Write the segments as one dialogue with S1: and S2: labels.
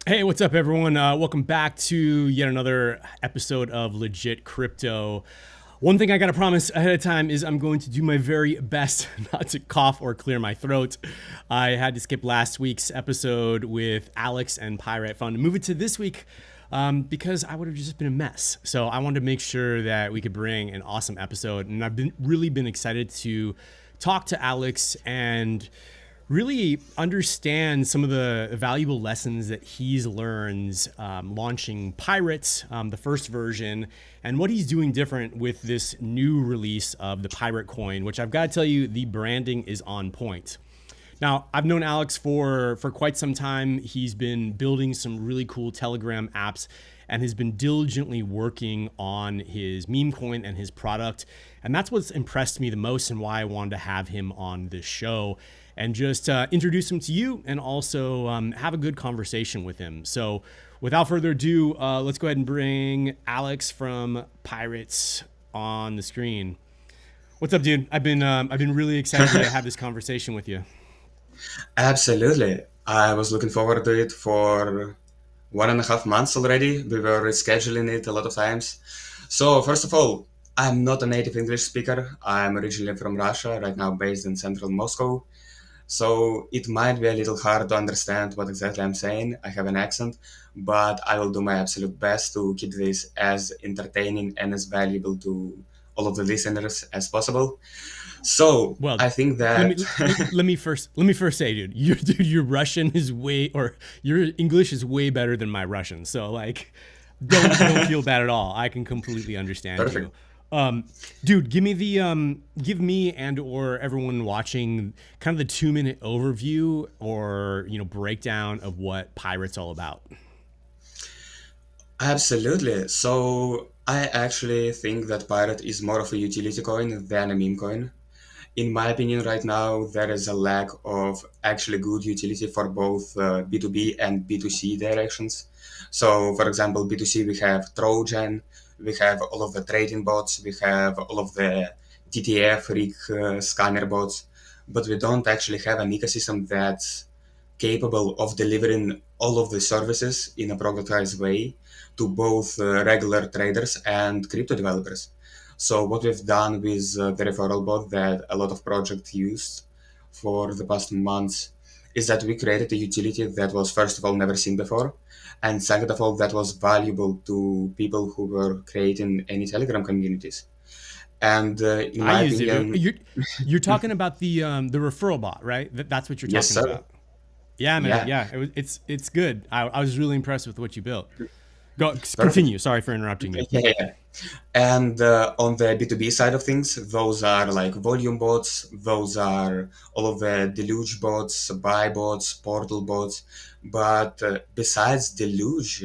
S1: Hey, what's up, everyone? Welcome back to yet another episode of Legit Crypto. One thing I gotta promise ahead of time is I'm going to do my very best not to cough or clear my throat. I had to skip last week's episode with Alex and PYRATE. Found to move it to this week because I would have just been a mess. So I wanted to make sure that we could bring an awesome episode, and I've really been excited to talk to Alex and really understand some of the valuable lessons that he's learned launching PYRATE, the first version, and what he's doing different with this new release of the PYRATE coin, which I've got to tell you, the branding is on point. Now, I've known Alex for quite some time. He's been building some really cool Telegram apps and has been diligently working on his meme coin and his product. And that's what's impressed me the most and why I wanted to have him on this show and just introduce him to you and also have a good conversation with him. So without further ado, let's go ahead and bring Alex from PYRATE on the screen. What's up, dude? I've been really excited to have this conversation with you.
S2: Absolutely. I was looking forward to it for 1.5 months already. We were rescheduling it a lot of times. So, first of all, I'm not a native English speaker. I'm originally from Russia, right now based in central Moscow. So, it might be a little hard to understand what exactly I'm saying. I have an accent, but I will do my absolute best to keep this as entertaining and as valuable to all of the listeners as possible. So,
S1: Well,
S2: I think
S1: let
S2: that.
S1: me let me first say, dude, your Russian is way, or your English is way better than my Russian. So like, don't feel bad at all. I can completely understand you.
S2: Perfect.
S1: Dude, give me and or everyone watching kind of the 2 minute overview or breakdown of what PYRATE's all about.
S2: Absolutely. So I actually think that Pirate is more of a utility coin than a meme coin. In my opinion, right now, there is a lack of actually good utility for both B2B and B2C directions. So, for example, B2C, we have Trojan, we have all of the trading bots, we have all of the TTF rig scanner bots, but we don't actually have an ecosystem that's capable of delivering all of the services in a productized way to both regular traders and crypto developers. So what we've done with the referral bot that a lot of projects used for the past months is that we created a utility that was first of all never seen before, and second of all that was valuable to people who were creating any Telegram communities. And in
S1: I
S2: my
S1: use it.
S2: opinion,
S1: You're talking about the referral bot, right? That's what you're
S2: yes,
S1: talking
S2: sir.
S1: about. Yeah, man.
S2: Yeah.
S1: Yeah, it's good. I was really impressed with what you built. Go
S2: Perfect.
S1: continue. Sorry for interrupting you.
S2: Yeah, yeah. And on the B2B side of things, those are like volume bots, those are all of the Deluge bots, buy bots, portal bots. But besides Deluge,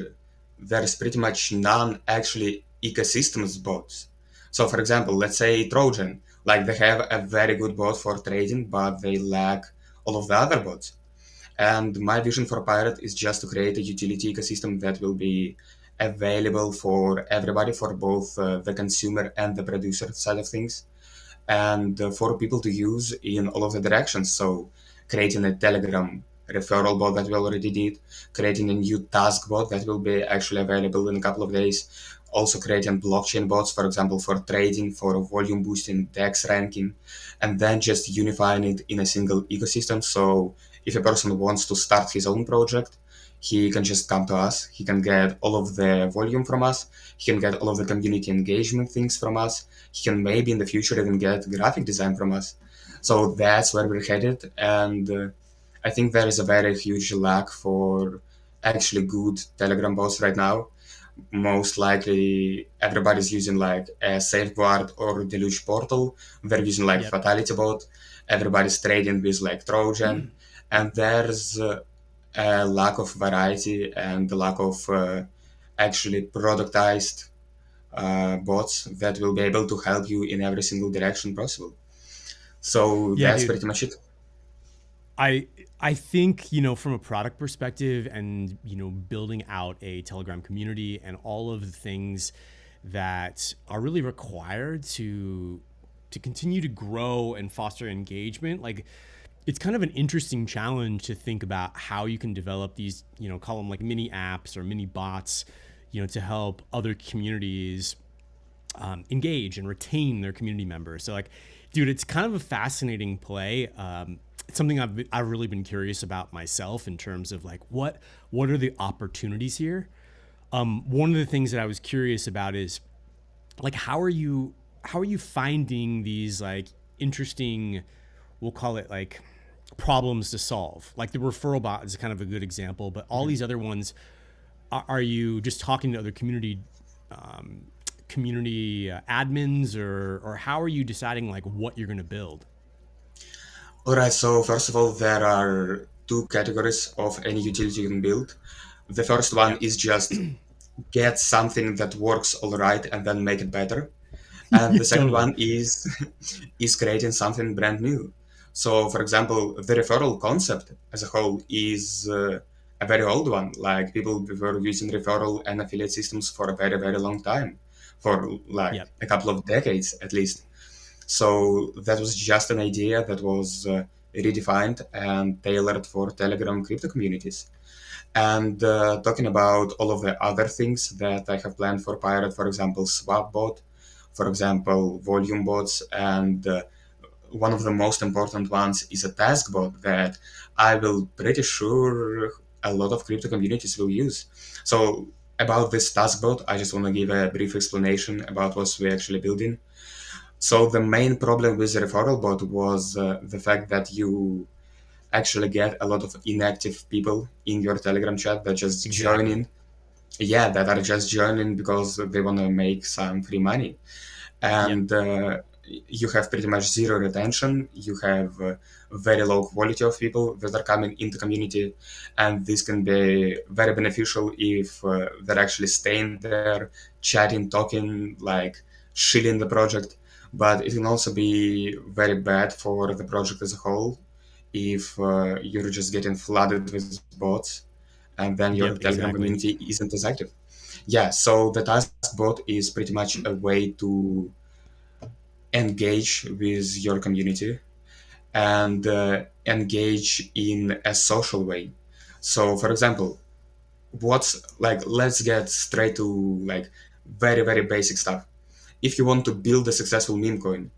S2: there's pretty much none actually ecosystems bots. So, for example, let's say Trojan, like they have a very good bot for trading, but they lack all of the other bots. And my vision for Pirate is just to create a utility ecosystem that will be available for everybody, for both the consumer and the producer side of things, and for people to use in all of the directions. So, creating a Telegram referral bot that we already did, creating a new task bot that will be actually available in a couple of days, also creating blockchain bots, for example, for trading, for volume boosting, DEX ranking, and then just unifying it in a single ecosystem. So if a person wants to start his own project, he can just come to us. He can get all of the volume from us. He can get all of the community engagement things from us. He can maybe in the future even get graphic design from us. So that's where we're headed. And I think there is a very huge lack for actually good Telegram bots right now. Most likely everybody's using like a safeguard or deluge portal. They're using like
S1: Yep.
S2: fatality bot. Everybody's trading with like Trojan. And there's a lack of variety and the lack of actually productized bots that will be able to help you in every single direction possible. So
S1: Yeah,
S2: that's
S1: dude.
S2: pretty much it.
S1: I I think, from a product perspective and, building out a Telegram community and all of the things that are really required to continue to grow and foster engagement, like it's kind of an interesting challenge to think about how you can develop these, call them like mini apps or mini bots, to help other communities engage and retain their community members. So like, dude, it's kind of a fascinating play. It's something I've really been curious about myself in terms of like what are the opportunities here. One of the things that I was curious about is like how are you finding these like interesting, we'll call it like problems to solve. Like the referral bot is kind of a good example, but all these other ones, are you just talking to other community admins, or how are you deciding like what you're going to build?
S2: All right, so first of all, there are two categories of any utility you can build. The first one
S1: Yep.
S2: is just get something that works all right and then make it better. And the second
S1: Totally.
S2: one is is creating something brand new. So, for example, the referral concept as a whole is a very old one. Like people were using referral and affiliate systems for a very, very long time, for like
S1: Yep.
S2: a couple of decades at least. So that was just an idea that was redefined and tailored for Telegram crypto communities. And talking about all of the other things that I have planned for Pirate, for example, Swapbot, for example, volume bots, and one of the most important ones is a task bot that I will pretty sure a lot of crypto communities will use. So about this task bot, I just want to give a brief explanation about what we're actually building. So the main problem with the referral bot was the fact that you actually get a lot of inactive people in your Telegram chat that just join
S1: Exactly.
S2: in. Yeah, that are just joining because they want to make some free money.
S1: Yep.
S2: And you have pretty much zero retention. You have very low quality of people that are coming into community, and this can be very beneficial if they're actually staying there, chatting, talking, like shilling the project. But it can also be very bad for the project as a whole if you're just getting flooded with bots, and then your
S1: Yep.
S2: Telegram
S1: Exactly.
S2: community isn't as active. Yeah, so the task bot is pretty much a way to engage with your community and engage in a social way. So, for example, what's like, let's get straight to like very, very basic stuff. If you want to build a successful meme coin,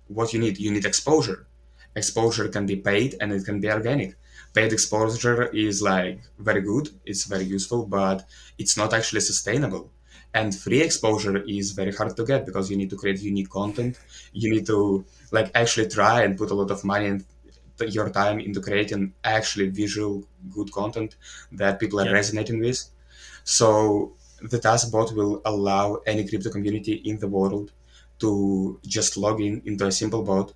S2: what you need exposure. Exposure can be paid and it can be organic. Paid exposure is like very good, it's very useful, but it's not actually sustainable. And free exposure is very hard to get because you need to create unique content. You need to like actually try and put a lot of money and your time into creating actually visual good content that people are
S1: Yep.
S2: resonating with. So the task bot will allow any crypto community in the world to just log in into a simple bot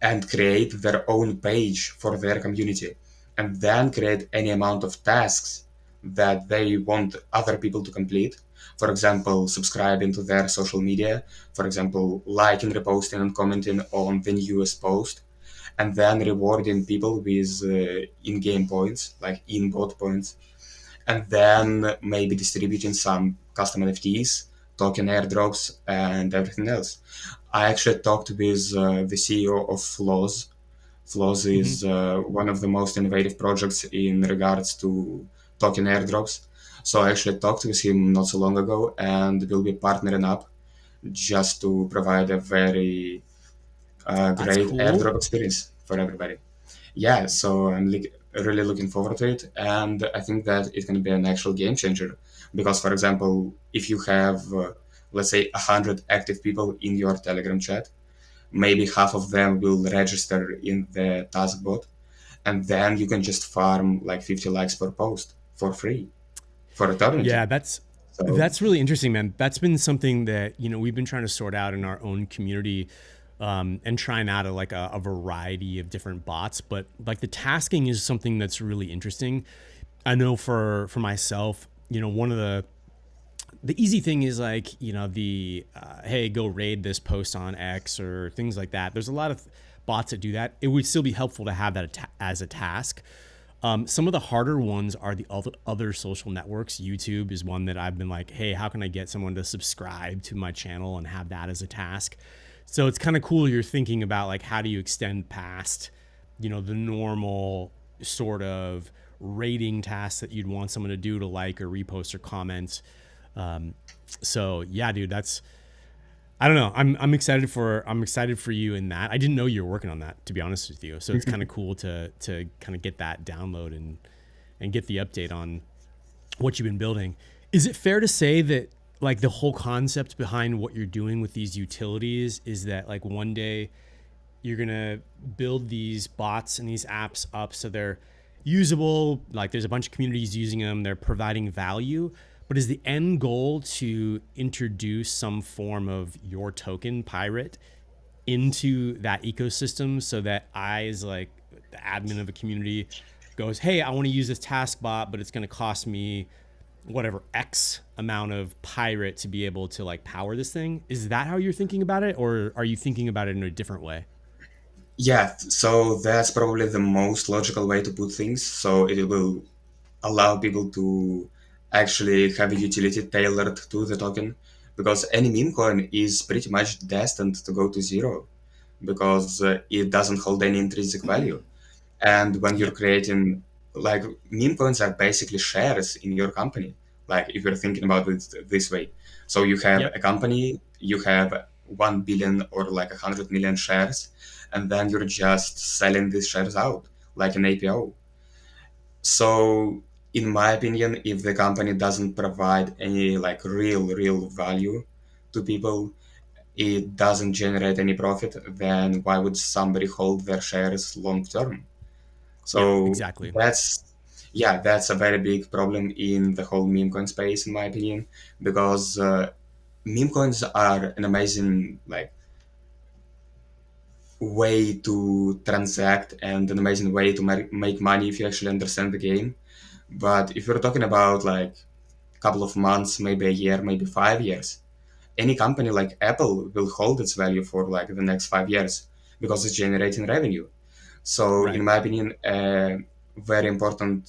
S2: and create their own page for their community, and then create any amount of tasks that they want other people to complete. For example, subscribing to their social media, for example, liking, reposting, and commenting on the newest post, and then rewarding people with in-game points, like in-bot points, and then maybe distributing some custom NFTs, token airdrops, and everything else. I actually talked with the CEO of Flows. Flows
S1: Hmm.
S2: is one of the most innovative projects in regards to token airdrops. So I actually talked with him not so long ago, and we'll be partnering up just to provide a very
S1: That's
S2: great
S1: cool.
S2: airdrop experience for everybody. Yeah, so I'm really looking forward to it, and I think that it can be an actual game changer. Because, for example, if you have, let's say, 100 active people in your Telegram chat, maybe half of them will register in the task bot, and then you can just farm like 50 likes per post for free for eternity.
S1: Yeah, that's
S2: So,
S1: that's really interesting, man. That's been something that we've been trying to sort out in our own community, and trying out like a variety of different bots. But like the tasking is something that's really interesting. I know for myself, one of the easy thing is like the hey, go raid this post on X or things like that. There's a lot of bots that do that. It would still be helpful to have that as a task. Some of the harder ones are the other social networks. YouTube is one that I've been like, hey, how can I get someone to subscribe to my channel and have that as a task? So it's kind of cool you're thinking about like how do you extend past the normal sort of rating tasks that you'd want someone to do to like or repost or comment. Um, so yeah, dude, that's I don't know. I'm excited for you in that. I didn't know you were working on that, to be honest with you. So it's kind of cool to kind of get that download and get the update on what you've been building. Is it fair to say that like the whole concept behind what you're doing with these utilities is that like one day you're going to build these bots and these apps up so they're usable, like there's a bunch of communities using them, they're providing value, but is the end goal to introduce some form of your token pirate into that ecosystem so that I, as like the admin of a community, goes, hey, I want to use this task bot, but it's going to cost me whatever X amount of pirate to be able to like power this thing? Is that how you're thinking about it, or are you thinking about it in a different way?
S2: Yeah, so that's probably the most logical way to put things. So it will allow people to actually have a utility tailored to the token, because any meme coin is pretty much destined to go to zero because it doesn't hold any intrinsic value. And when you're
S1: Yep.
S2: creating, like, meme coins are basically shares in your company. Like, if you're thinking about it this way, so you have
S1: Yep.
S2: a company, you have 1 billion or like 100 million shares, and then you're just selling these shares out like an APO. So, in my opinion, if the company doesn't provide any like real value to people, it doesn't generate any profit, then why would somebody hold their shares long term?
S1: Yep.
S2: So
S1: Exactly.
S2: that's a very big problem in the whole meme coin space, in my opinion, because meme coins are an amazing like way to transact and an amazing way to make money if you actually understand the game. But if you're talking about like a couple of months, maybe a year, maybe 5 years, any company like Apple will hold its value for like the next 5 years because it's generating revenue. So, in
S1: Right.
S2: my opinion, a very important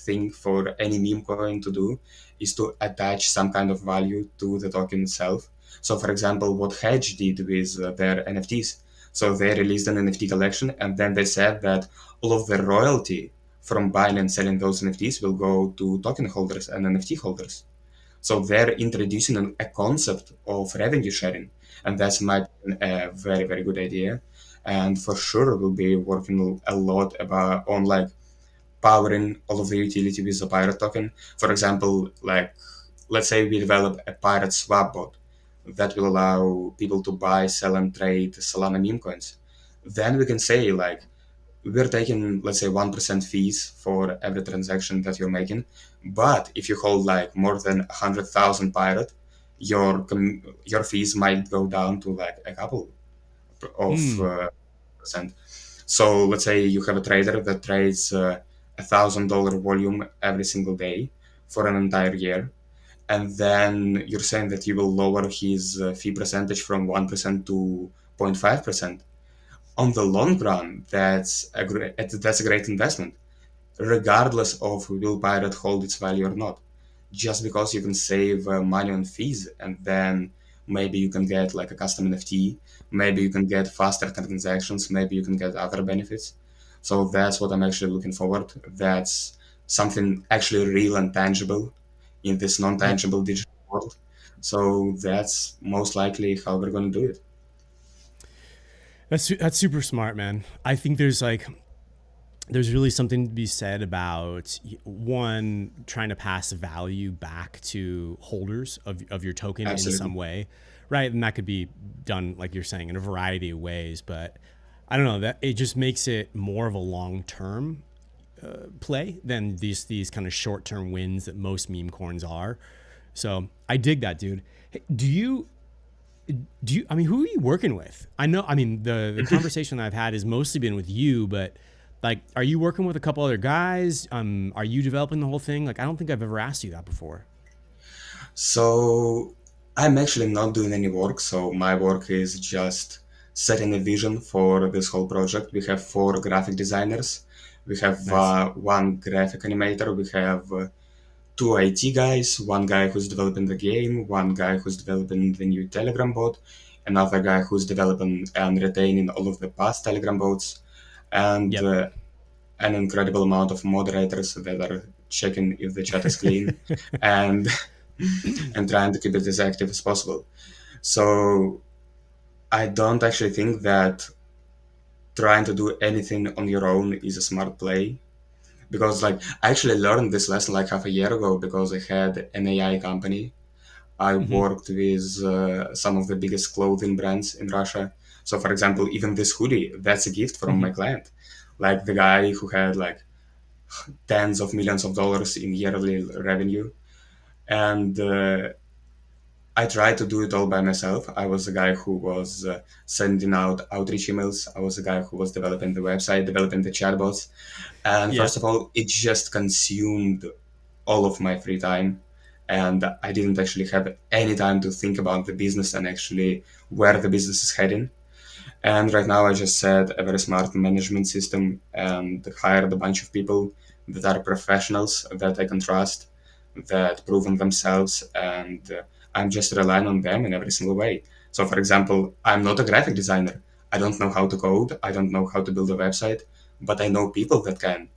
S2: thing for any meme coin to do is to attach some kind of value to the token itself. So, for example, what Hedge did with their NFTs. So, they released an NFT collection and then they said that all of the royalty from buying and selling those NFTs will go to token holders and NFT holders. So they're introducing a concept of revenue sharing, and that's my a very good idea. And for sure, we'll be working a lot about on like powering all of the utility with the pirate token. For example, like let's say we develop a pirate swap bot that will allow people to buy, sell, and trade Solana meme coins. Then we can say like we're taking let's say 1% fees for every transaction that you're making, but if you hold like more than 100,000 pirate, your fees might go down to like a couple of
S1: Mm.
S2: percent. So let's say you have a trader that trades $1,000 volume every single day for an entire year, and then you're saying that you will lower his fee percentage from 1% to 0.5%. On the long run, that's a great investment, regardless of will Pirate hold its value or not. Just because you can save money on fees, and then maybe you can get like a custom NFT, maybe you can get faster transactions, maybe you can get other benefits. So that's what I'm actually looking forward. That's something actually real and tangible in this
S1: Yep.
S2: non-tangible digital world. So that's most likely how we're going to do it.
S1: That's super smart, man. I think there's really something to be said about one trying to pass value back to holders of your token in
S2: Absolutely.
S1: some way, right? And that could be done, like you're saying, in a variety of ways. But I don't know, that it just makes it more of a long term play than these kind of short term wins that most meme coins are. So I dig that, dude. Hey, do you I mean, who are you working with? I know, I mean, the conversation I've had has mostly been with you, but like, are you working with a couple other guys? Are you developing the whole thing? Like, I don't think I've ever asked you that before.
S2: So I'm actually not doing any work. So my work is just setting a vision for this whole project. We have four graphic designers. We have
S1: Nice.
S2: one graphic animator. We have two IT guys, one guy who's developing the game, one guy who's developing the new Telegram bot, another guy who's developing and retaining all of the past Telegram bots. and
S1: Yep.
S2: an incredible amount of moderators that are checking if the chat is clean, and and trying to keep it as active as possible. So I don't actually think that trying to do anything on your own is a smart play, because like I actually learned this lesson like half a year ago because I had an AI company. I
S1: Hmm.
S2: worked with some of the biggest clothing brands in Russia. So, for example, even this hoodie, that's a gift from
S1: Hmm.
S2: my client. Like the guy who had like tens of millions of dollars in yearly revenue. And I tried to do it all by myself. I was the guy who was sending out outreach emails. I was the guy who was developing the website, developing the chatbots. And
S1: Yeah.
S2: first of all, it just consumed all of my free time. And I didn't actually have any time to think about the business and actually where the business is heading. And right now, I just set a very smart management system and hired a bunch of people that are professionals that I can trust, that proven themselves, and I'm just relying on them in every single way. So, for example, I'm not a graphic designer. I don't know how to code. I don't know how to build a website, but I know people that can.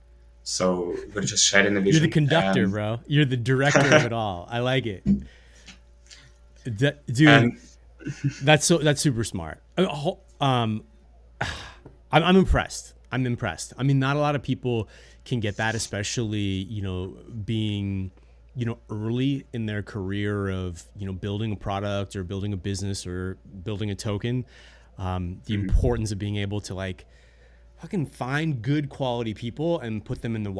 S2: So we're just sharing a
S1: You're the
S2: vision,
S1: conductor,
S2: and
S1: bro. You're the director of it all. I like it. Dude,
S2: and
S1: that's super smart. I'm impressed. I'm impressed. I mean, not a lot of people can get that, especially being early in their career of building a product or building a business or building a token. The
S2: mhm,
S1: importance of being able to like fucking find good quality people and put them in the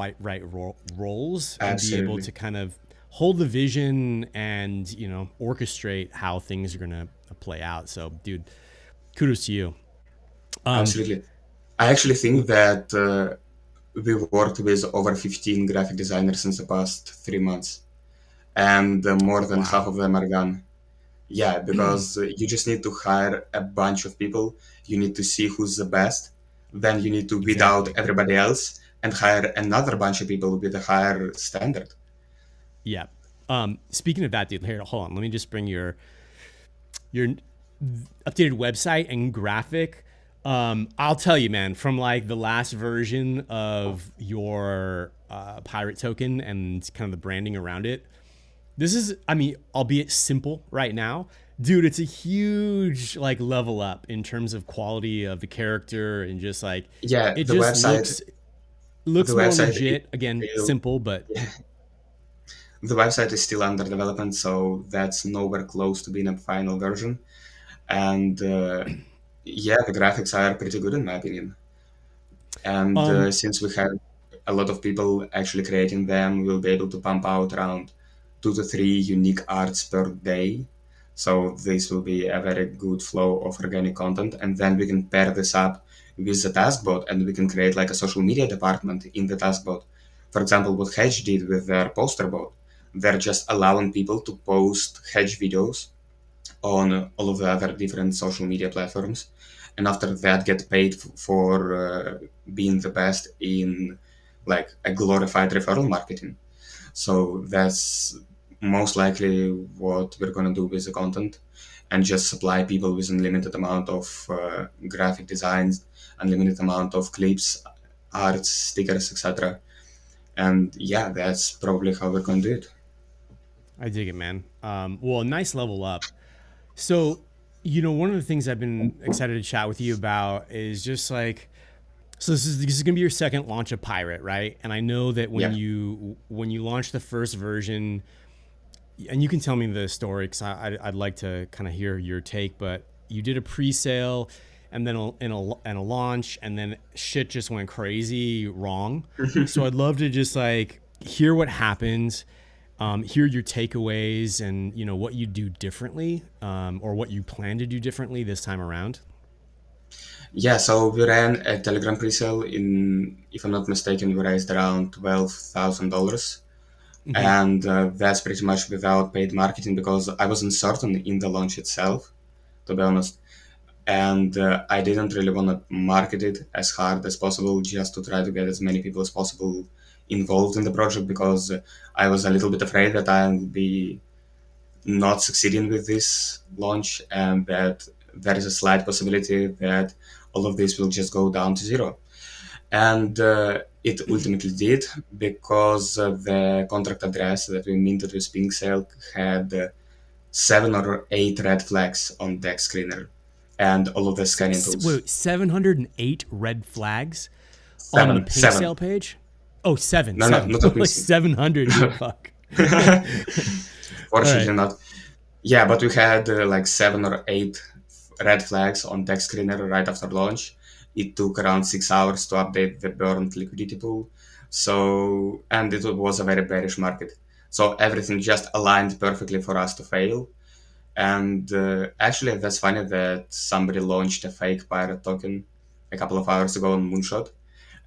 S1: roles and be able
S2: absolutely,
S1: to kind of hold the vision and orchestrate how things are gonna play out. So, dude, kudos to you. Um,
S2: absolutely. I actually think that we worked with over 15 graphic designers in the past 3 months, and more than half
S1: wow.
S2: of them are gone. Yeah, because you just need to hire a bunch of people. You need to see who's the best. Then you need to weed out
S1: Exactly.
S2: everybody else and hire another bunch of people with a higher standard.
S1: Yeah. Speaking of that, dude, here, hold on. Let me just bring your updated website and graphic. I'll tell you, man, from like the last version of your pirate token and kind of the branding around it. This is, I mean, albeit simple right now, dude. It's a huge like level up in terms of quality of the character and just like
S2: Yeah,
S1: it just
S2: the
S1: looks more
S2: website is
S1: legit. Again,
S2: still,
S1: simple, but
S2: yeah, the website is still under development, so that's nowhere close to being a final version. And yeah, the graphics are pretty good in my opinion. And
S1: um,
S2: since we have a lot of people actually creating them, we'll be able to pump out around 2 to 3 unique arts per day. So this will be a very good flow of organic content, and then we can pair this up with the taskbot, and we can create like a social media department in the taskbot. For example, what Hedge did with their poster bot, they're just allowing people to post Hedge videos on all of the other different social media platforms, and after that get paid for being the best in like a glorified referral marketing. So that's most likely what we're going to do with the content, and just supply people with unlimited amount of graphic designs, unlimited amount of clips, arts, stickers, etc. And yeah, that's probably how we're going to do it.
S1: I dig it, man. Well, a nice level up. So, one of the things I've been excited to chat with you about is just like, so this is gonna be your second launch of Pirate, right? And I know that
S2: Yeah.
S1: when you launched the first version, and you can tell me the story because I'd like to kind of hear your take, but you did a pre-sale and then and a launch, and then shit just went crazy wrong. So I'd love to just like hear what happened, hear your takeaways, and what you do differently, or what you plan to do differently this time around.
S2: Yeah, so we ran a Telegram pre-sale in, if I'm not mistaken, we raised around $12,000,
S1: Mm-hmm.
S2: and that's pretty much without paid marketing because I wasn't certain in the launch itself, to be honest, and I didn't really want to market it as hard as possible just to try to get as many people as possible involved in the project because I was a little bit afraid that I would be not succeeding with this launch and that there is a slight possibility that all of this will just go down to zero. And it ultimately did, because the contract address that we minted with Pink Silk had 7 or 8 red flags on deck screener, and all of the scanning tools.
S1: Wait, 708 red flags on the
S2: Seven,
S1: pink
S2: seven.
S1: sale page? Oh, seven,
S2: No, no,
S1: seven.
S2: not on Pink
S1: Like
S2: Silk.
S1: 700, dude. Fuck. All
S2: Fortunately
S1: right.
S2: not. Yeah, but we had like 7 or 8 red flags on deck screener right after launch. It took around 6 hours to update the burned liquidity pool. So, and it was a very bearish market. So everything just aligned perfectly for us to fail. And actually, that's funny that somebody launched a fake pirate token a couple of hours ago on Moonshot.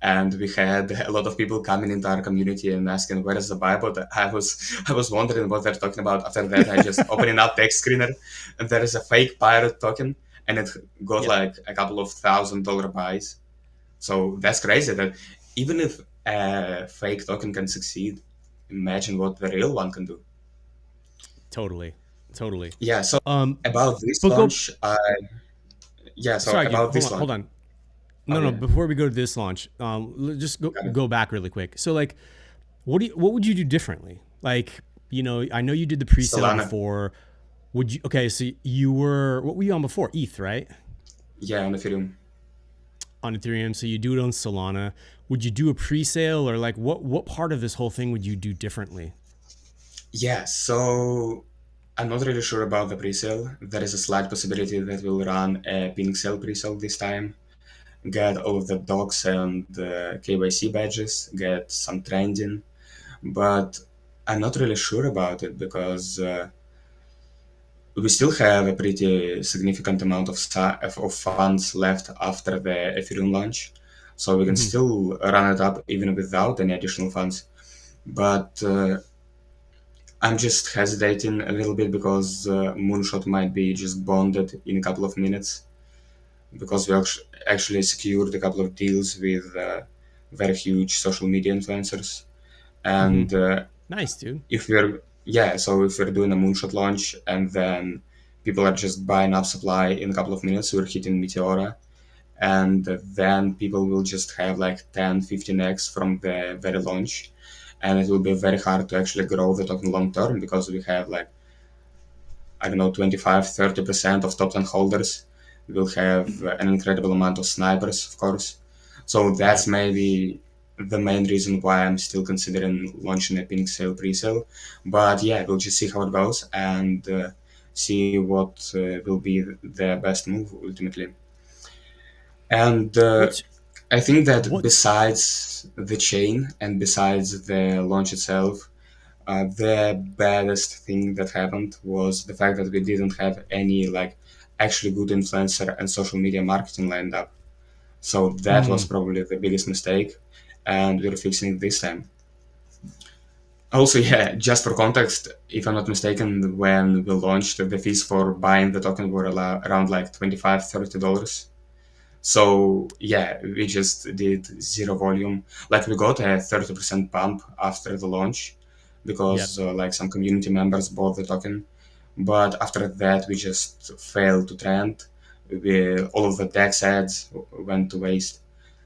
S2: And we had a lot of people coming into our community and asking, where is the Bible? I was wondering what they're talking about. After that, I just opening up text screener, and there is a fake pirate token, and it got
S1: Yep.
S2: like a couple of $1,000 buys. So that's crazy that even if a fake token can succeed, imagine what the real one can do.
S1: Totally. Totally.
S2: Yeah, so
S1: Um,
S2: about this
S1: but go.
S2: launch, yeah, so
S1: Sorry, dude.
S2: about
S1: Hold
S2: this
S1: on.
S2: launch.
S1: Hold on.
S2: Oh
S1: No, no.
S2: yeah,
S1: Before we go to this launch, just
S2: got it.
S1: go back really quick. So, like, what would you do differently? Like, I know you did the pre-sale
S2: Solana,
S1: before. Would you? Okay, so you were what were you on before? ETH, right?
S2: yeah, on Ethereum.
S1: On Ethereum. So you do it on Solana. Would you do a pre-sale, or like what part of this whole thing would you do differently?
S2: Yeah, so I'm not really sure about the pre-sale. There is a slight possibility that we'll run a pink sale pre-sale this time, get all of the docs and KYC badges, get some trending, but I'm not really sure about it because we still have a pretty significant amount of funds left after the Ethereum launch, so we can
S1: Mm-hmm.
S2: still run it up even without any additional funds. But I'm just hesitating a little bit because Moonshot might be just bonded in a couple of minutes, because we actually secured a couple of deals with very huge social media influencers.
S1: Mm-hmm.
S2: And
S1: Nice, dude.
S2: if we're yeah, so if we're doing a Moonshot launch and then people are just buying up supply in a couple of minutes, we're hitting Meteora, and then people will just have like 10, 15x from the very launch, and it will be very hard to actually grow the token long term because we have like, I don't know, 25, 30% of top 10 holders. Will have an incredible amount of snipers, of course. So that's
S1: Yep.
S2: maybe the main reason why I'm still considering launching a pink sale pre-sale. But yeah, we'll just see how it goes and see what will be the best move ultimately. And
S1: What's
S2: I think that
S1: what's
S2: besides the chain and besides the launch itself, the baddest thing that happened was the fact that we didn't have any like actually good influencer and social media marketing lined up. So that was
S1: mm,
S2: probably the biggest mistake, and we're fixing it this time. Also, yeah, just for context, if I'm not mistaken, when we launched, the fees for buying the token were around like $25-$30. So yeah, we just did zero volume. Like we got a 30% bump after the launch
S1: yep.
S2: because like some community members bought the token. But after that, we just failed to trend. All of the DEX ads went to waste.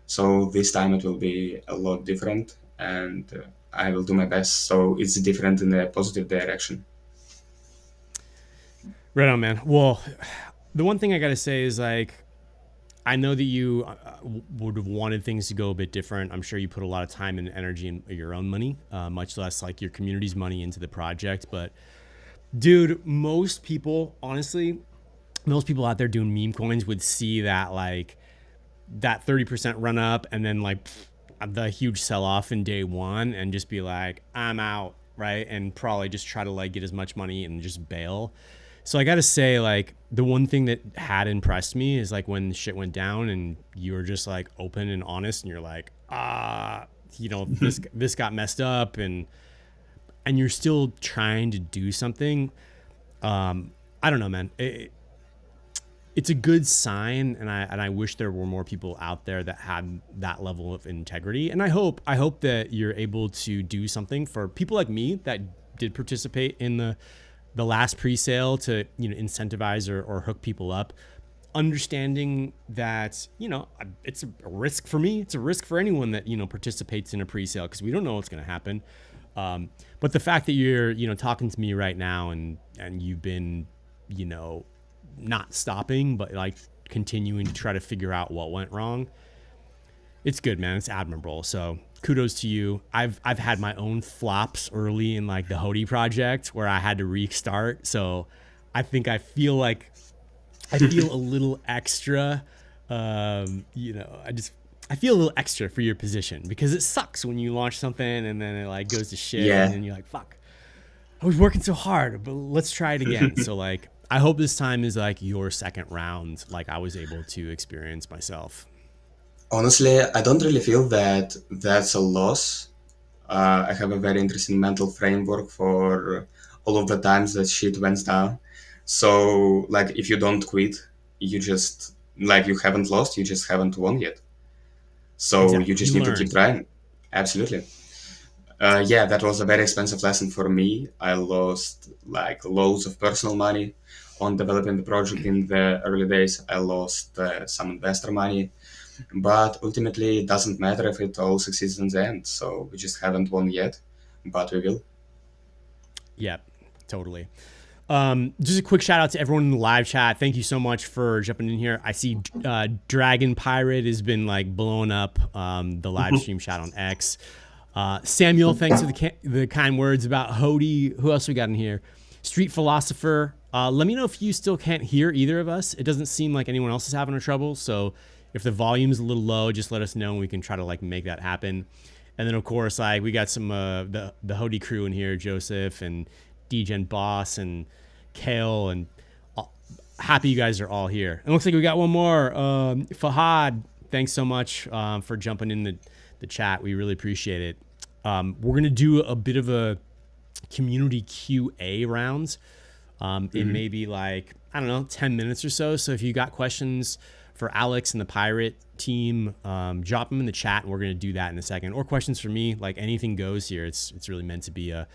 S2: So this time it will be a lot different, and I will do my best. So it's different in a positive direction.
S1: Right on, man. Well, the one thing I gotta say is like I know that you would have wanted things to go a bit different. I'm sure you put a lot of time and energy and your own money, much less like your community's money into the project. But dude, honestly, most people out there doing meme coins would see that like that 30% run up and then like the huge sell off in day one and just be like, I'm out, right? And probably just try to like get as much money and just bail. So I gotta say, like, the one thing that had impressed me is like when shit went down and you were just like open and honest and you're like, this got messed up and you're still trying to do something. I don't know, man. It's a good sign, and I wish there were more people out there that had that level of integrity. And I hope that you're able to do something for people like me that did participate in the last pre-sale to incentivize or hook people up. understanding that, it's a risk for me. It's a risk for anyone that, participates in a pre-sale because we don't know what's going to happen. But the fact that you're, talking to me right now and you've been, you know, not stopping, but like continuing to try to figure out what went wrong, it's good, man. It's admirable. So kudos to you. I've had my own flops early in like the Hody project where I had to restart. So I think I feel a little extra. I feel a little extra for your position because it sucks when you launch something and then it like goes to shit and
S2: Yeah.
S1: then you're like, fuck, I was working so hard, but let's try it again. So like, I hope this time is like your second round, like I was able to experience myself.
S2: Honestly, I don't really feel that that's a loss. I have a very interesting mental framework for all of the times that shit went down. So, like, if you don't quit, you just, like, you haven't lost, you just haven't won yet. So, you
S1: Exactly.
S2: just
S1: You
S2: need to keep
S1: learned.
S2: trying. Absolutely. Yeah, that was a very expensive lesson for me. I lost, like, loads of personal money on developing the project in the early days. I lost some investor money. But ultimately, it doesn't matter if it all succeeds in the end. So we just haven't won yet, but we will.
S1: Yep, totally. Just a quick shout out to everyone in the live chat. Thank you so much for jumping in here. I see Dragon Pirate has been like blowing up the live stream chat on X. Samuel, thanks for the kind words about Hody. Who else we got in here? Street Philosopher. Let me know if you still can't hear either of us. It doesn't seem like anyone else is having a trouble. So if the volume's a little low, just let us know and we can try to like make that happen. And then of course, like we got some the Hody crew in here, Joseph and DGen Boss and Kale, and happy you guys are all here. It looks like we got one more. Fahad, thanks so much for jumping in the chat. We really appreciate it. We're gonna do a bit of a community QA rounds in maybe like, I don't know, 10 minutes or so. So if you got questions for Alex and the Pirate team, drop them in the chat and we're going to do that in a second. Or questions for me, like anything goes here. It's really meant to be a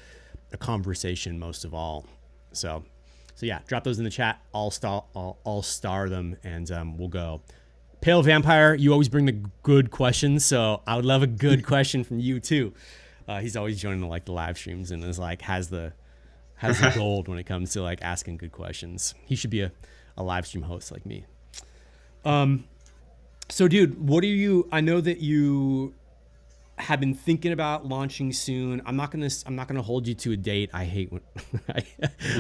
S1: conversation most of all. So yeah, drop those in the chat. I'll star them and we'll go. Pale Vampire, you always bring the good questions, so I would love a good question from you too. He's always joining like the live streams and is like has the gold when it comes to like asking good questions. He should be a live stream host like me. So dude, I know that you have been thinking about launching soon. I'm not gonna hold you to a date. I hate when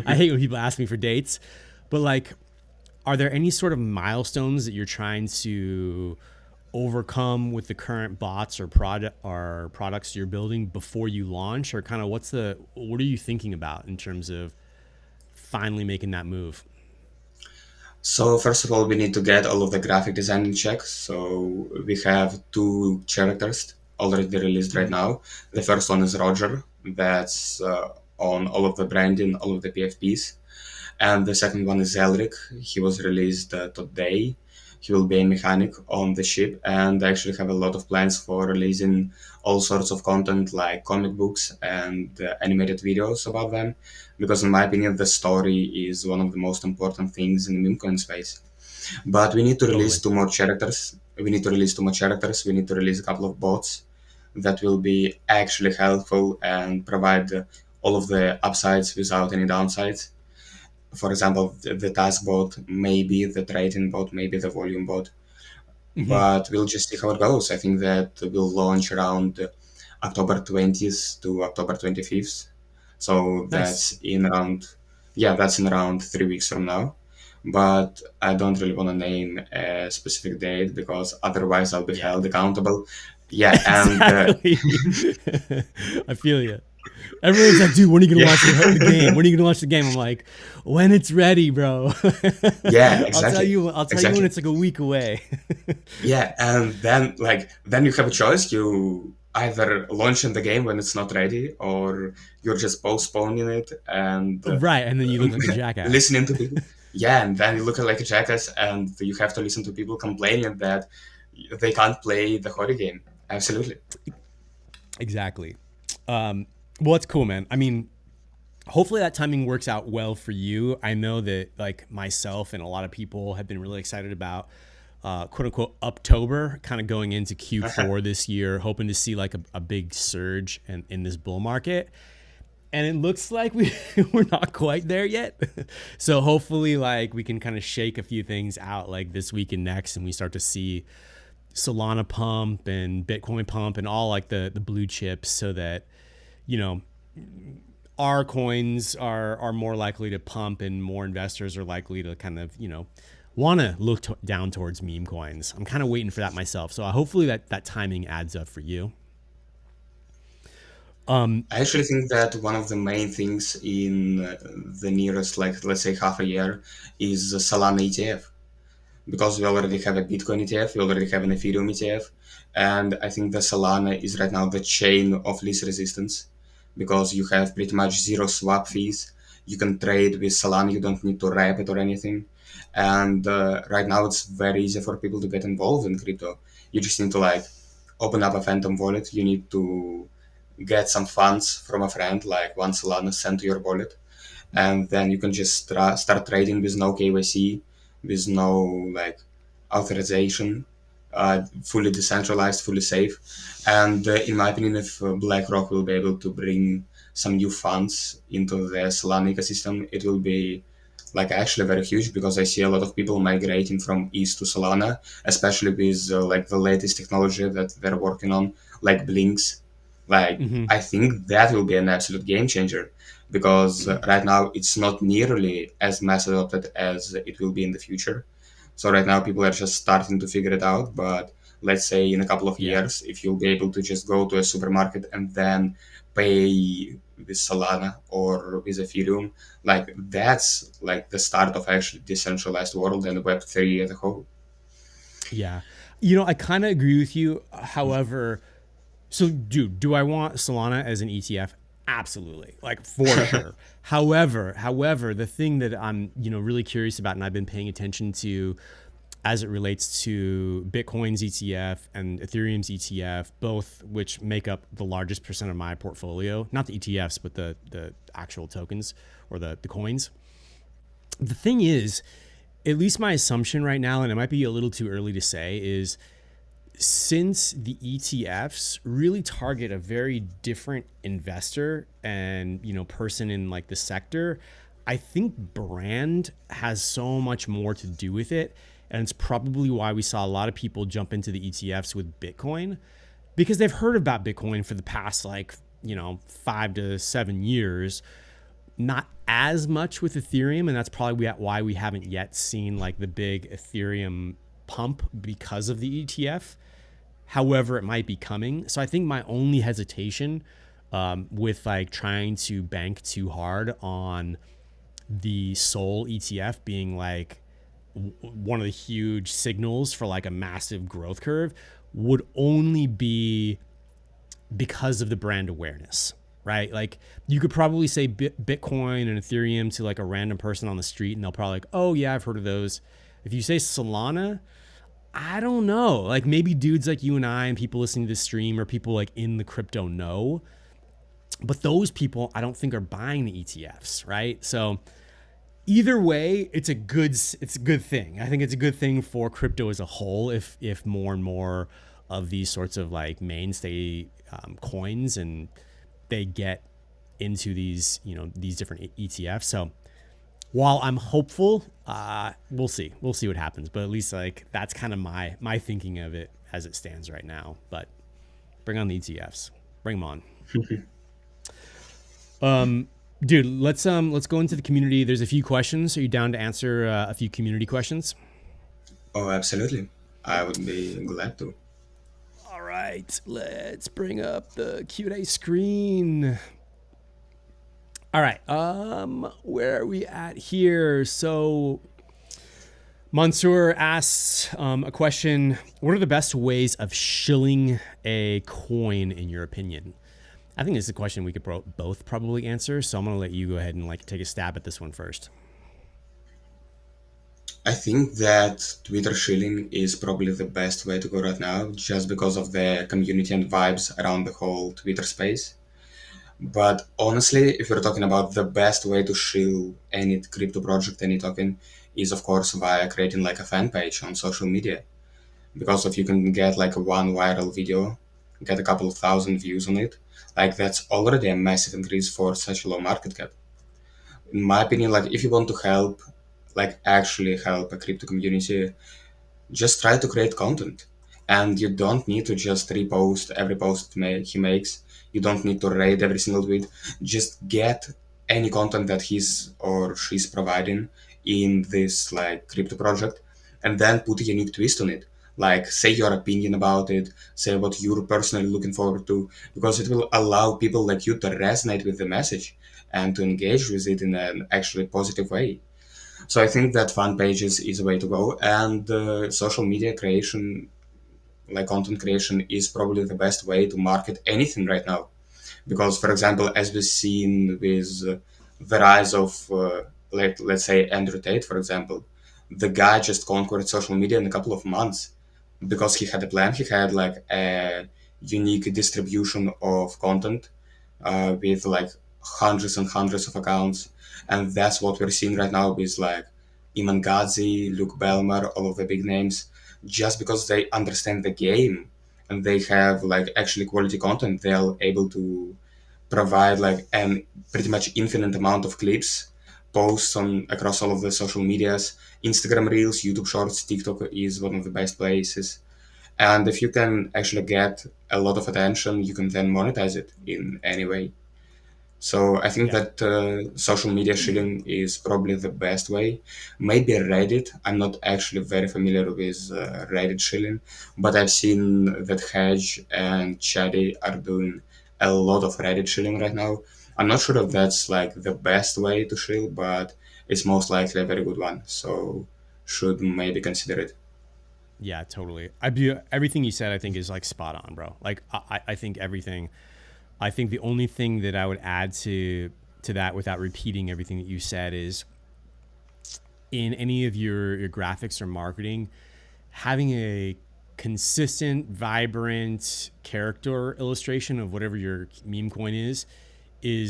S1: I hate when people ask me for dates, but like, are there any sort of milestones that you're trying to overcome with the current bots or products you're building before you launch, or kind of what are you thinking about in terms of finally making that move?
S2: So first of all, we need to get all of the graphic design in check. So we have two characters already released right now. The first one is Roger. That's on all of the branding, all of the PFPs. And the second one is Elric. He was released today. He will be a mechanic on the ship, and I actually have a lot of plans for releasing all sorts of content like comic books and animated videos about them, because in my opinion, the story is one of the most important things in the meme coin space. But we need to release
S1: Totally.
S2: two more characters. We need to release two more characters. We need to release a couple of bots that will be actually helpful and provide all of the upsides without any downsides. For example, the task bot, maybe the trading bot, maybe the volume bot.
S1: Mm-hmm.
S2: But we'll just see how it goes. I think that we'll launch around October 20th to October 25th. So
S1: Nice.
S2: that's in around 3 weeks from now. But I don't really want to name a specific date because otherwise I'll be
S1: Yeah.
S2: held accountable. Yeah, and
S1: Exactly. I feel you. Everyone's like, dude, when are you gonna
S2: yeah,
S1: launch the game? When are you gonna launch the game? I'm like, when it's ready, bro.
S2: yeah,
S1: I'll tell
S2: exactly,
S1: you. I'll tell you when
S2: exactly.
S1: it's like a week away.
S2: Yeah, and then you have a choice. You either launch in the game when it's not ready, or you're just postponing it and
S1: Right, and then you look like a jackass.
S2: listening to people. Yeah, and then you look like a jackass, and you have to listen to people complaining that they can't play the horror game. Absolutely.
S1: Exactly. Well, it's cool, man. I mean, hopefully that timing works out well for you. I know that like myself and a lot of people have been really excited about quote unquote Uptober, kind of going into Q4 this year, hoping to see like a big surge in this bull market. And it looks like we're not quite there yet. So hopefully like we can kind of shake a few things out like this week and next, and we start to see Solana pump and Bitcoin pump and all like the blue chips, so that, you know, our coins are more likely to pump and more investors are likely to kind of, you know, want to look down towards meme coins. I'm kind of waiting for that myself. So hopefully that timing adds up for you.
S2: I actually think that one of the main things in the nearest, like let's say half a year, is the Solana ETF. Because we already have a Bitcoin ETF, we already have an Ethereum ETF, and I think the Solana is right now the chain of least resistance because you have pretty much zero swap fees. You can trade with Solana, you don't need to wrap it or anything. And right now it's very easy for people to get involved in crypto. You just need to like open up a Phantom wallet, you need to get some funds from a friend, like one Solana sent to your wallet, and then you can just start trading with no KYC, with no like authorization, fully decentralized, fully safe. And in my opinion, if BlackRock will be able to bring some new funds into the Solana ecosystem, it will be like actually very huge because I see a lot of people migrating from ETH to Solana, especially with like the latest technology that they're working on, like Blinks. Like
S1: Mm-hmm.
S2: I think that will be an absolute game changer because right now it's not nearly as mass adopted as it will be in the future. So right now people are just starting to figure it out. But let's say in a couple of
S1: Yeah.
S2: years, if you'll be able to just go to a supermarket and then pay with Solana or with Ethereum, like that's like the start of actually decentralized world and Web3 as a whole.
S1: Yeah. You know, I kind of agree with you. However, so do I want Solana as an ETF? Absolutely. Like for sure. However, the thing that I'm, you know, really curious about and I've been paying attention to as it relates to Bitcoin's ETF and Ethereum's ETF, both which make up the largest percent of my portfolio, not the ETFs, but the actual tokens or the coins. The thing is, at least my assumption right now, and it might be a little too early to say, is since the ETFs really target a very different investor and, you know, person in like the sector, I think brand has so much more to do with it, and it's probably why we saw a lot of people jump into the ETFs with Bitcoin, because they've heard about Bitcoin for the past like, you know, 5 to 7 years, not as much with Ethereum, and that's probably why we haven't yet seen like the big Ethereum pump because of the ETF. However, it might be coming. So I think my only hesitation with like trying to bank too hard on the Sol ETF being like one of the huge signals for like a massive growth curve would only be because of the brand awareness, right? Like you could probably say Bitcoin and Ethereum to like a random person on the street, and they'll probably like, oh yeah, I've heard of those. If you say Solana, I don't know. Like maybe dudes like you and I and people listening to this stream or people like in the crypto know, but those people I don't think are buying the ETFs, right? So either way, it's a good thing. I think it's a good thing for crypto as a whole if more and more of these sorts of like mainstay coins and they get into these, you know, these different ETFs. So while I'm hopeful, we'll see what happens. But at least like that's kind of my thinking of it as it stands right now. But bring on the ETFs, bring them on. Dude, let's go into the community. There's a few questions. Are you down to answer a few community questions?
S2: Oh, absolutely. I would be glad to.
S1: All right, let's bring up the Q&A screen. All right, where are we at here? So Mansoor asks a question: what are the best ways of shilling a coin in your opinion? I think this is a question we could both probably answer. So I'm gonna let you go ahead and like take a stab at this one first.
S2: I think that Twitter shilling is probably the best way to go right now, just because of the community and vibes around the whole Twitter space. But honestly, if you're talking about the best way to shield any crypto project, any token, is of course via creating like a fan page on social media. Because if you can get like a one viral video, get a couple of thousand views on it, like that's already a massive increase for such a low market cap. In my opinion, like if you want to help, like actually help a crypto community, just try to create content. And you don't need to just repost every post he makes. You don't need to rate every single tweet. Just get any content that he's or she's providing in this like crypto project and then put a unique twist on it. Like say your opinion about it, say what you're personally looking forward to, because it will allow people like you to resonate with the message and to engage with it in an actually positive way. So I think that fan pages is a way to go, and social media creation, like content creation, is probably the best way to market anything right now. Because, for example, as we've seen with the rise of, let's say, Andrew Tate, for example, the guy just conquered social media in a couple of months because he had a plan. He had like a unique distribution of content with like hundreds and hundreds of accounts. And that's what we're seeing right now with like Iman Gadzhi, Luke Belmar, all of the big names. Just because they understand the game and they have like actually quality content, they're able to provide like an pretty much infinite amount of clips, posts on across all of the social medias, Instagram Reels, YouTube Shorts, TikTok is one of the best places. And if you can actually get a lot of attention, you can then monetize it in any way. So I think
S1: Yeah.
S2: that social media shilling is probably the best way. Maybe Reddit. I'm not actually very familiar with Reddit shilling, but I've seen that Hedge and Chatty are doing a lot of Reddit shilling right now. I'm not sure if that's like the best way to shill, but it's most likely a very good one. So should maybe consider it.
S1: Yeah, totally. I be everything you said. I think is like spot on, bro. Like I think everything. I think the only thing that I would add to that without repeating everything that you said is in any of your graphics or marketing, having a consistent, vibrant character illustration of whatever your meme coin is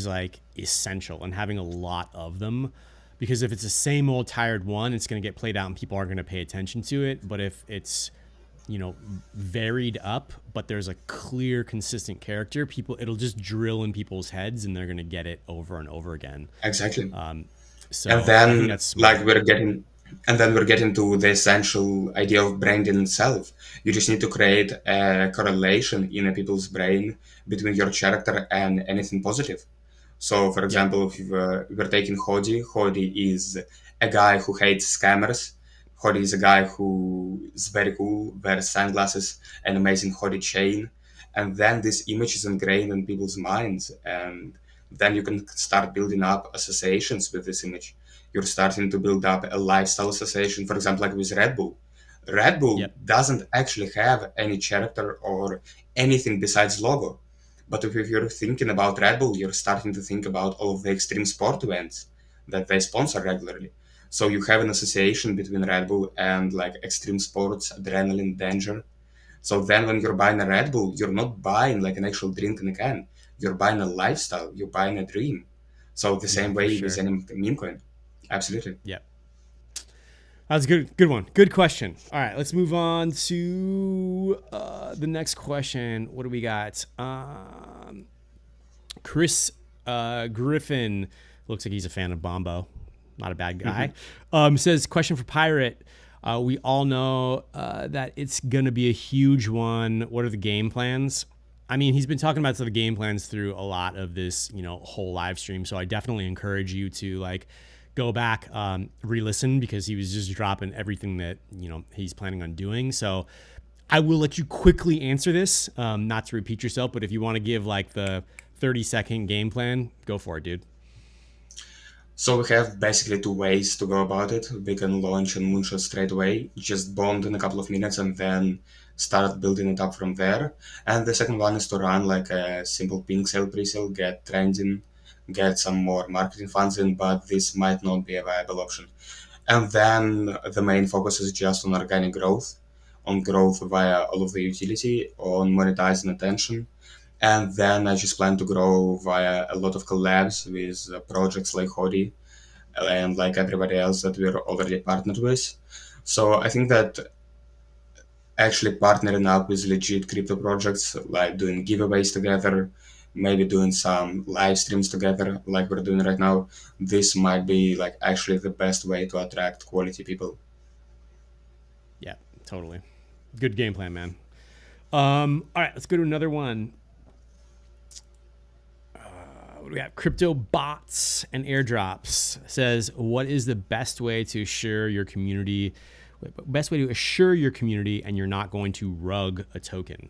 S1: like essential, and having a lot of them. Because if it's the same old tired one, it's going to get played out and people aren't going to pay attention to it. But if it's varied up, but there's a clear, consistent character, people it'll just drill in people's heads and they're going to get it over and over again.
S2: Exactly. And
S1: So I think
S2: then
S1: that's
S2: like
S1: smart.
S2: we're getting to the essential idea of branding itself. You just need to create a correlation in a people's brain between your character and anything positive. So, for
S1: Yep.
S2: example, if we're taking Hodi, Hodi is a guy who hates scammers. Hodi is a guy who is very cool, wears sunglasses, an amazing Hodi chain. And then this image is ingrained in people's minds. And then you can start building up associations with this image. You're starting to build up a lifestyle association, for example, like with Red Bull. Red Bull
S1: Yep.
S2: doesn't actually have any character or anything besides logo, but if you're thinking about Red Bull, you're starting to think about all of the extreme sport events that they sponsor regularly. So you have an association between Red Bull and like extreme sports, adrenaline, danger. So then when you're buying a Red Bull, you're not buying like an actual drink in a can. You're buying a lifestyle, you're buying a dream. So the
S1: Yeah,
S2: same
S1: for
S2: way with
S1: sure.
S2: any meme coin. Absolutely.
S1: Yep. That's a good one. Good question. All right, let's move on to the next question. What do we got? Chris Griffin looks like he's a fan of Bombo. Not a bad guy. Says, question for Pirate. We all know that it's going to be a huge one. What are the game plans? I mean, he's been talking about some of the game plans through a lot of this, whole live stream. So I definitely encourage you to like go back, re-listen, because he was just dropping everything that he's planning on doing. So I will let you quickly answer this, not to repeat yourself, but if you want to give like the 30-second game plan, go for it, dude.
S2: So we have basically two ways to go about it. We can launch and moonshot straight away, just bond in a couple of minutes and then start building it up from there. And the second one is to run like a simple pink sale pre-sale, get trending, get some more marketing funds in, but this might not be a viable option. And then the main focus is just on organic growth, on growth via all of the utility, on monetizing attention, And then I just plan to grow via a lot of collabs with projects like Hodi and like everybody else that we're already partnered with. So I think that actually partnering up with legit crypto projects, like doing giveaways together, maybe doing some live streams together, like we're doing right now, this might be like actually the best way to attract quality people.
S1: Yeah, totally. Good game plan, man. All right, let's go to another one. What do we have? Crypto bots and airdrops says, what is the best way to assure your community? Best way to assure your community and you're not going to rug a token.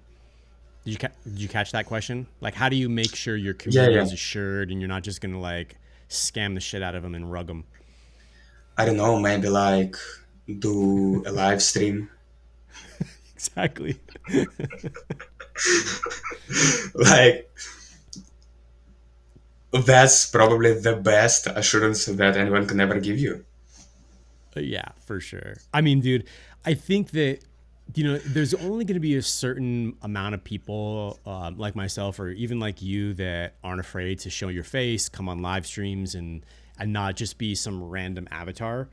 S1: Did you catch that question? Like, how do you make sure your
S2: Yeah,
S1: community
S2: yeah.
S1: is assured and you're not just gonna like scam the shit out of them and rug them?
S2: I don't know, maybe like do a live stream.
S1: Exactly.
S2: Like that's probably the best assurance that anyone can ever give you.
S1: Yeah, for sure. I mean, dude, I think that there's only going to be a certain amount of people like myself or even like you that aren't afraid to show your face, come on live streams, and not just be some random avatar.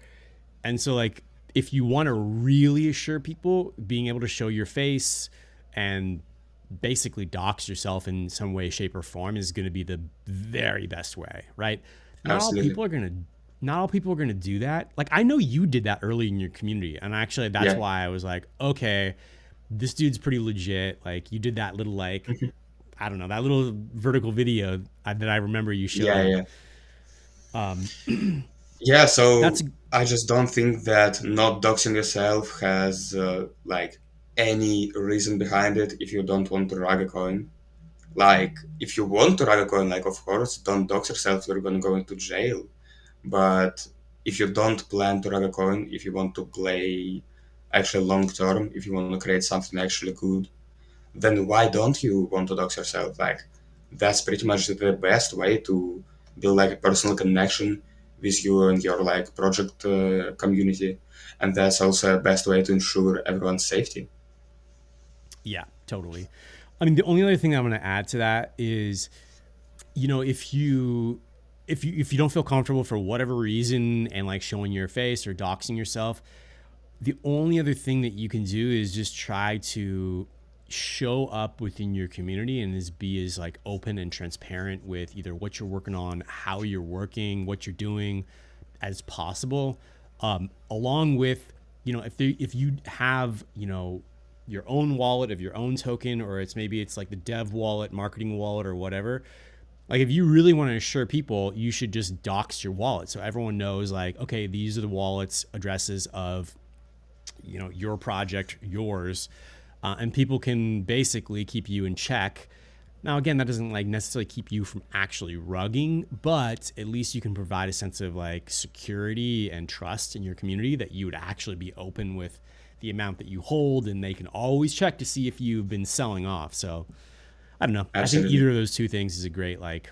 S1: And so, like, if you want to really assure people, being able to show your face and basically dox yourself in some way, shape, or form is going to be the very best way, right? Not all
S2: Absolutely.
S1: people are going to not all people are going to do that. Like, I know you did that early in your community, and actually that's
S2: Yeah.
S1: why I was like, okay, this dude's pretty legit. Like, you did that little, like,
S2: Mhm.
S1: I don't know, that little vertical video that I remember you
S2: Yeah,
S1: showing.
S2: yeah. Yeah,
S1: That's
S2: so I just don't think that not doxing yourself has like any reason behind it if you don't want to rug a coin. Like, if you want to rug a coin, like, of course, don't dox yourself, you're gonna go into jail. But if you don't plan to rug a coin, if you want to play actually long term, if you want to create something actually good, then why don't you want to dox yourself? Like, that's pretty much the best way to build like a personal connection with you and your like project community, and that's also the best way to ensure everyone's safety.
S1: Yeah, totally. I mean, the only other thing I'm going to add to that is, if you don't feel comfortable for whatever reason and like showing your face or doxing yourself, the only other thing that you can do is just try to show up within your community and be as like open and transparent with either what you're working on, how you're working, what you're doing as possible. Along with, if you have, your own wallet of your own token, or it's like the dev wallet, marketing wallet, or whatever. Like, if you really want to assure people, you should just dox your wallet so everyone knows, like, okay, these are the wallets addresses of your project, yours, and people can basically keep you in check. Now, again, that doesn't like necessarily keep you from actually rugging, but at least you can provide a sense of like security and trust in your community that you would actually be open with the amount that you hold, and they can always check to see if you've been selling off. So I don't know. I think
S2: Absolutely.
S1: either of those two things is a great like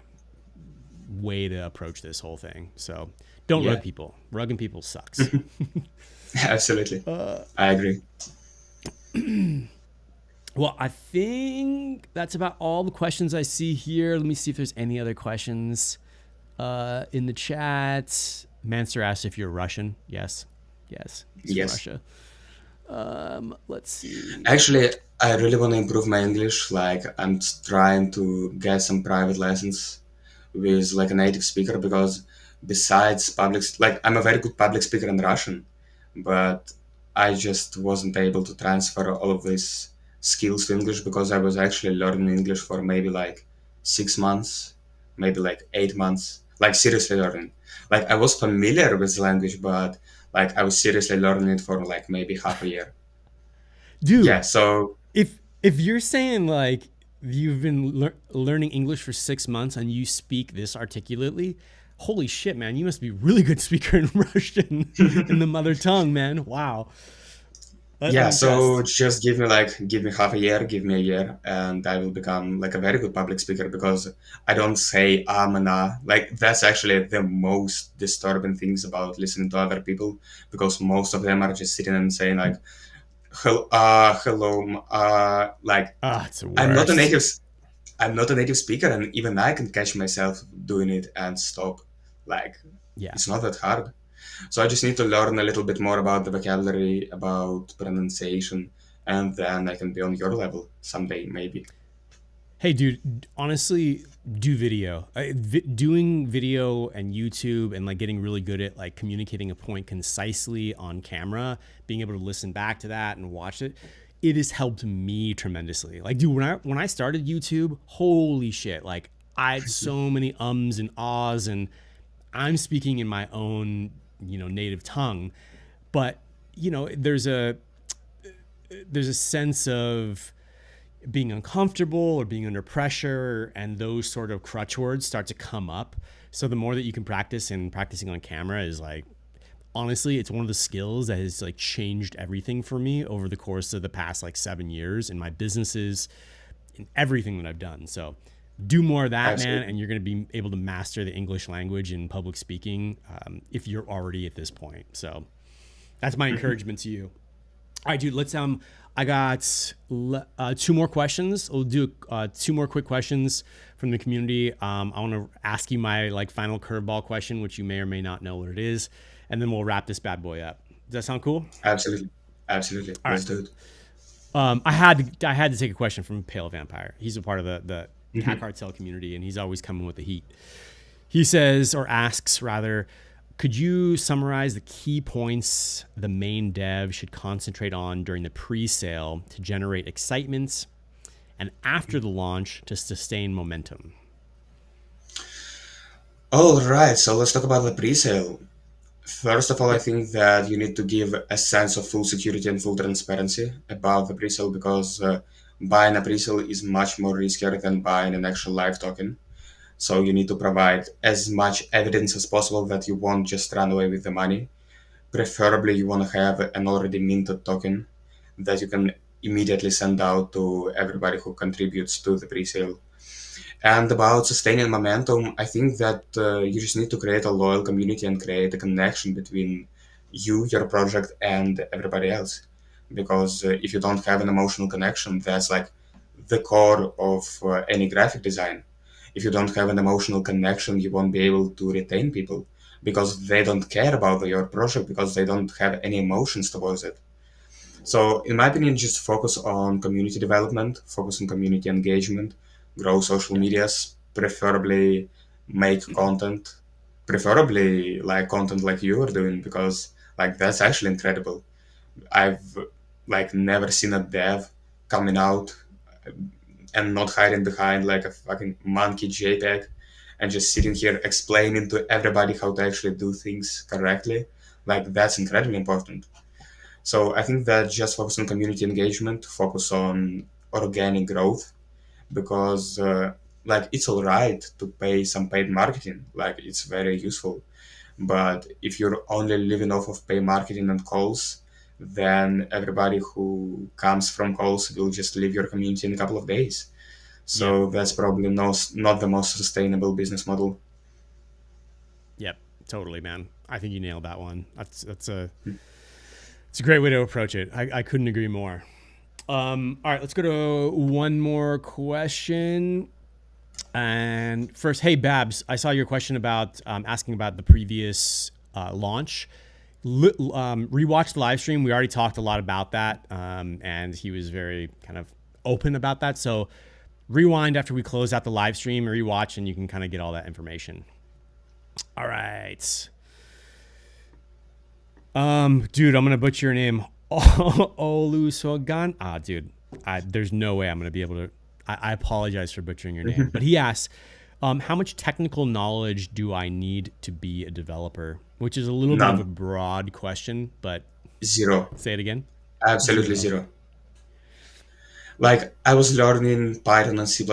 S1: way to approach this whole thing. So don't rug
S2: Yeah.
S1: people. Rugging people sucks.
S2: Absolutely. I agree.
S1: Well, I think that's about all the questions I see here. Let me see if there's any other questions in the chat. Manser asked if you're Russian. Yes. Yes. He's from
S2: Yes.
S1: Russia. Let's see.
S2: Actually, I really want to improve my English. Like, I'm trying to get some private lessons with like a native speaker because besides like I'm a very good public speaker in Russian, but I just wasn't able to transfer all of these skills to English because I was actually learning English for maybe like 6 months, maybe like 8 months, like seriously learning. Like, I was familiar with the language, but like I was seriously learning it for like maybe half a year. Yeah,
S1: Dude,
S2: so
S1: if you're saying like you've been learning English for 6 months and you speak this articulately, holy shit, man, you must be a really good speaker in Russian in the mother tongue, man. Wow. I'm
S2: yeah, so
S1: impressed.
S2: just give me half a year, give me a year, and I will become like a very good public speaker because I don't say and ah. Like, that's actually the most disturbing things about listening to other people because most of them are just sitting and saying like hello, like
S1: Ah, it's the
S2: I'm not a
S1: worst.
S2: native I'm not a native speaker, and even I can catch myself doing it and stop. Like,
S1: Yeah.
S2: it's not that hard. So I just need to learn a little bit more about the vocabulary, about pronunciation, and then I can be on your level someday, maybe.
S1: Hey, dude, honestly, do video. Doing video and YouTube and like getting really good at like communicating a point concisely on camera, being able to listen back to that and watch it, it has helped me tremendously. Like, dude, when I started YouTube, holy shit, like I had so many ums and ahs, and I'm speaking in my own, native tongue, but there's a sense of being uncomfortable or being under pressure, and those sort of crutch words start to come up. So the more that you can practice, and practicing on camera is like, honestly, it's one of the skills that has like changed everything for me over the course of the past like 7 years in my businesses, in everything that I've done. So do more of that, man,
S2: Absolutely.
S1: and you're going to be able to master the English language and public speaking, if you're already at this point. So that's my encouragement to you. All right, dude. Let's. I got two more questions. We'll do two more quick questions from the community. I want to ask you my like final curveball question, which you may or may not know what it is, and then we'll wrap this bad boy up. Does that sound cool?
S2: Absolutely. Absolutely.
S1: All right.
S2: Let's do it.
S1: I had to take a question from Pale Vampire. He's a part of the Cat
S2: Mhm.
S1: Cartel community, and he's always coming with the heat. He says, or asks rather, could you summarize the key points the main dev should concentrate on during the pre-sale to generate excitement, and after the launch to sustain momentum?
S2: All right, so let's talk about the pre-sale. First of all, I
S1: Yep.
S2: think that you need to give a sense of full security and full transparency about the pre-sale because buying a pre-sale is much more riskier than buying an actual live token. So you need to provide as much evidence as possible that you won't just run away with the money. Preferably, you want to have an already minted token that you can immediately send out to everybody who contributes to the pre-sale. And about sustaining momentum, I think that you just need to create a loyal community and create a connection between you, your project, and everybody else. Because if you don't have an emotional connection, that's like the core of any graphic design. If you don't have an emotional connection, you won't be able to retain people because they don't care about your project because they don't have any emotions towards it. So, in my opinion, just focus on community development, focus on community engagement, grow social
S1: Yep.
S2: medias, preferably make content, preferably like content like you are doing, because like that's actually incredible. I've like never seen a dev coming out and not hiding behind like a fucking monkey JPEG and just sitting here explaining to everybody how to actually do things correctly. Like that's incredibly important. So I think that just focus on community engagement, focus on organic growth, because like it's all right to pay some paid marketing, like it's very useful. But if you're only living off of paid marketing and calls, then everybody who comes from calls will just leave your community in a couple of days.
S1: Yep.
S2: So that's probably not the most sustainable business model.
S1: Yep. Totally, man. I think you nailed that one. It's a great way to approach it. I couldn't agree more. All right, let's go to one more question. And first, hey Babs, I saw your question about asking about the previous launch. Rewatch the live stream. We already talked a lot about that, and he was very kind of open about that. So rewind after we close out the live stream, rewatch, and you can kind of get all that information. All right, dude, I'm gonna butcher your name, Olusogan. Dude, there's no way I'm gonna be able to. I apologize for butchering your name, but he asks, how much technical knowledge do I need to be a developer? Which is a little bit of a
S2: None.
S1: broad question, but
S2: Zero.
S1: say it again.
S2: Absolutely
S1: Zero.
S2: zero. Like I was learning Python and C++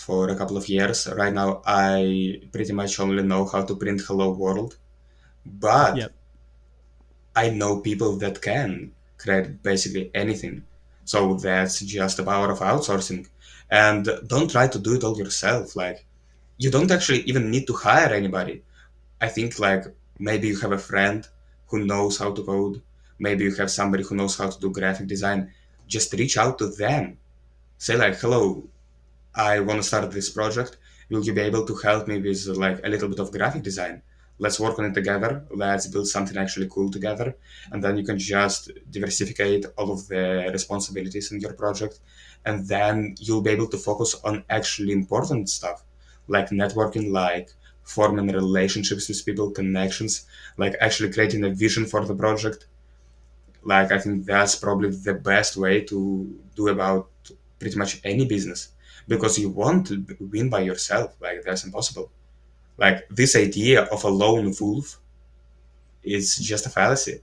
S2: for a couple of years. Right now, I pretty much only know how to print "Hello World," but
S1: Yep.
S2: I know people that can create basically anything. So that's just the power of outsourcing. And don't try to do it all yourself. Like you don't actually even need to hire anybody. I think like maybe you have a friend who knows how to code. Maybe you have somebody who knows how to do graphic design. Just reach out to them. Say like, "Hello, I want to start this project. Will you be able to help me with like a little bit of graphic design? Let's work on it together. Let's build something actually cool together. And then you can just diversificate all of the responsibilities in your project. And then you'll be able to focus on actually important stuff like networking, like forming relationships with people, connections, like actually creating a vision for the project. Like I think that's probably the best way to do about pretty much any business, because you want to win by yourself. Like that's impossible. Like this idea of a lone wolf is just a fallacy.